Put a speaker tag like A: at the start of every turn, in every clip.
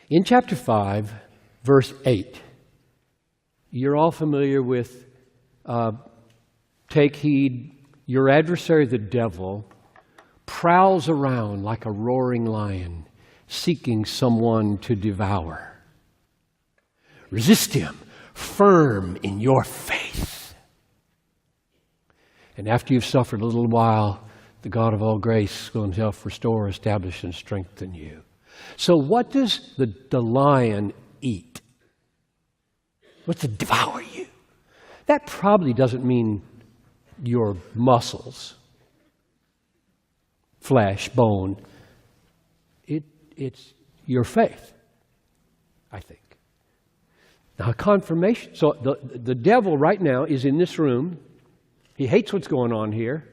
A: In chapter 5, verse 8, you're all familiar with, take heed, your adversary, the devil, prowls around like a roaring lion, seeking someone to devour. Resist him, firm in your faith. And after you've suffered a little while, the God of all grace will himself restore, establish, and strengthen you. So what does the lion eat? What's to devour you? That probably doesn't mean your muscles, flesh, bone. It's your faith, I think. Now, confirmation. So the devil right now is in this room. He hates what's going on here.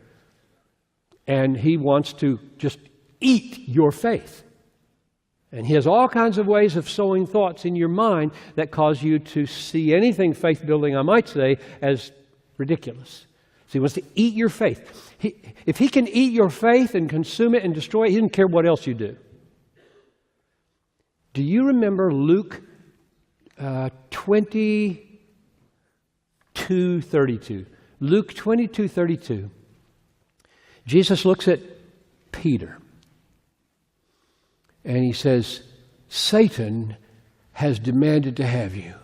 A: And he wants to just eat your faith. And he has all kinds of ways of sowing thoughts in your mind that cause you to see anything faith-building, I might say, as ridiculous. So he wants to eat your faith. If he can eat your faith and consume it and destroy it, he doesn't care what else you do. Do you remember Luke 22:32? Luke 22:32. Jesus looks at Peter and he says, Satan has demanded to have you,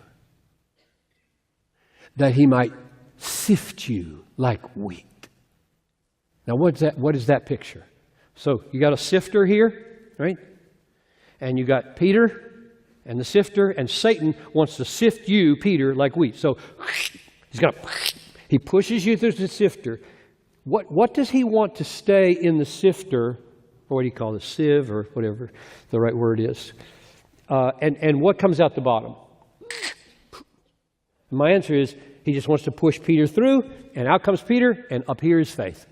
A: that he might sift you like wheat. Now what is that picture? So you got a sifter here, right? And you got Peter and the sifter, and Satan wants to sift you, Peter, like wheat. So he pushes you through the sifter. What does he want to stay in the sifter, or what do you call it, sieve, or whatever the right word is? And what comes out the bottom? My answer is, he just wants to push Peter through, and out comes Peter, and up here is faith.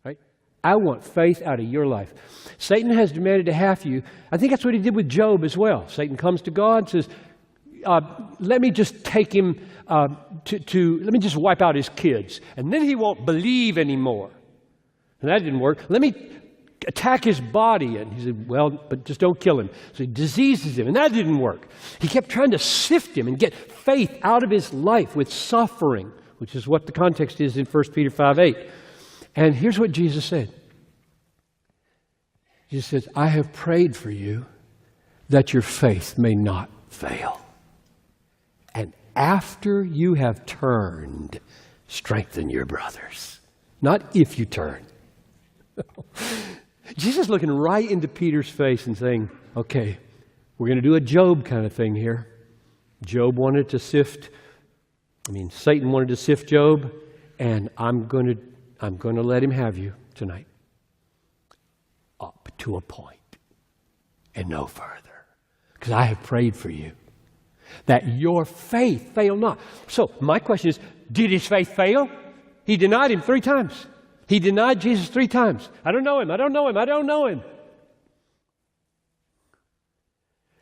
A: Right? I want faith out of your life. Satan has demanded to have you. I think that's what he did with Job as well. Satan comes to God and says, let me just take him let me just wipe out his kids, and then he won't believe anymore. And that didn't work. Let me attack his body. And he said, well, but just don't kill him. So he diseases him, and that didn't work. He kept trying to sift him and get faith out of his life with suffering, which is what the context is in 1 Peter 5:8. And here's what Jesus said. Jesus says, I have prayed for you that your faith may not fail. And after you have turned, strengthen your brothers. Not if you turn. Jesus looking right into Peter's face and saying, okay, we're going to do a Job kind of thing here. Satan wanted to sift Job, and I'm going to let him have you tonight. Up to a point and no further. Because I have prayed for you, that your faith fail not. So my question is, did his faith fail? He denied him 3 times. He denied Jesus 3 times. I don't know him. I don't know him. I don't know him.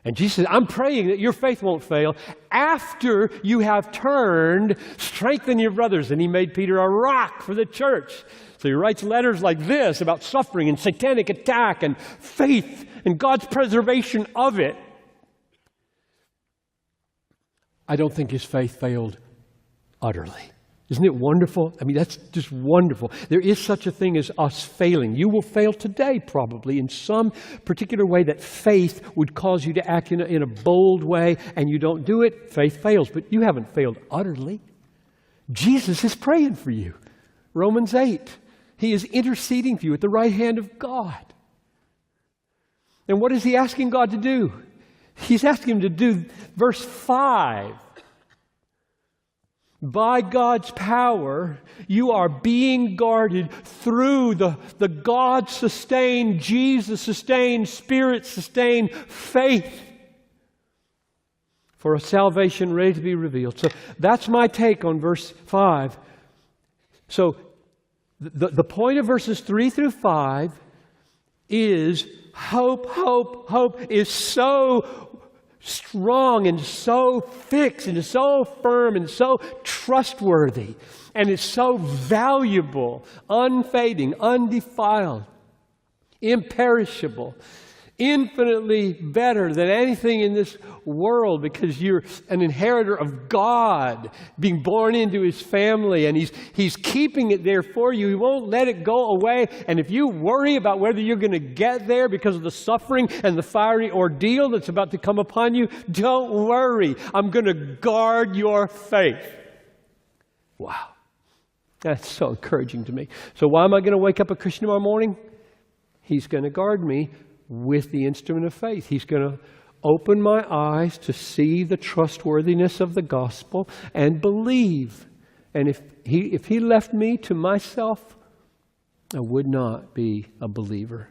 A: And Jesus said, I'm praying that your faith won't fail. After you have turned, strengthen your brothers. And he made Peter a rock for the church. So he writes letters like this about suffering and satanic attack and faith and God's preservation of it. I don't think his faith failed utterly. Isn't it wonderful? I mean, that's just wonderful. There is such a thing as us failing. You will fail today, probably, in some particular way that faith would cause you to act in a bold way, and you don't do it, faith fails. But you haven't failed utterly. Jesus is praying for you. Romans 8. He is interceding for you at the right hand of God. And what is he asking God to do? He's asking him to do verse 5. By God's power, you are being guarded through the God-sustained, Jesus-sustained, Spirit-sustained faith for a salvation ready to be revealed. So that's my take on verse 5. So the point of verses 3 through 5 is hope is so strong and so fixed and so firm and so trustworthy, and it's so valuable, unfading, undefiled, imperishable, infinitely better than anything in this world because you're an inheritor of God, being born into His family, and He's keeping it there for you. He won't let it go away. And if you worry about whether you're going to get there because of the suffering and the fiery ordeal that's about to come upon you, don't worry. I'm going to guard your faith. Wow. That's so encouraging to me. So why am I going to wake up a Christian tomorrow morning? He's going to guard me with the instrument of faith. He's going to open my eyes to see the trustworthiness of the gospel and believe. And if he left me to myself, I would not be a believer.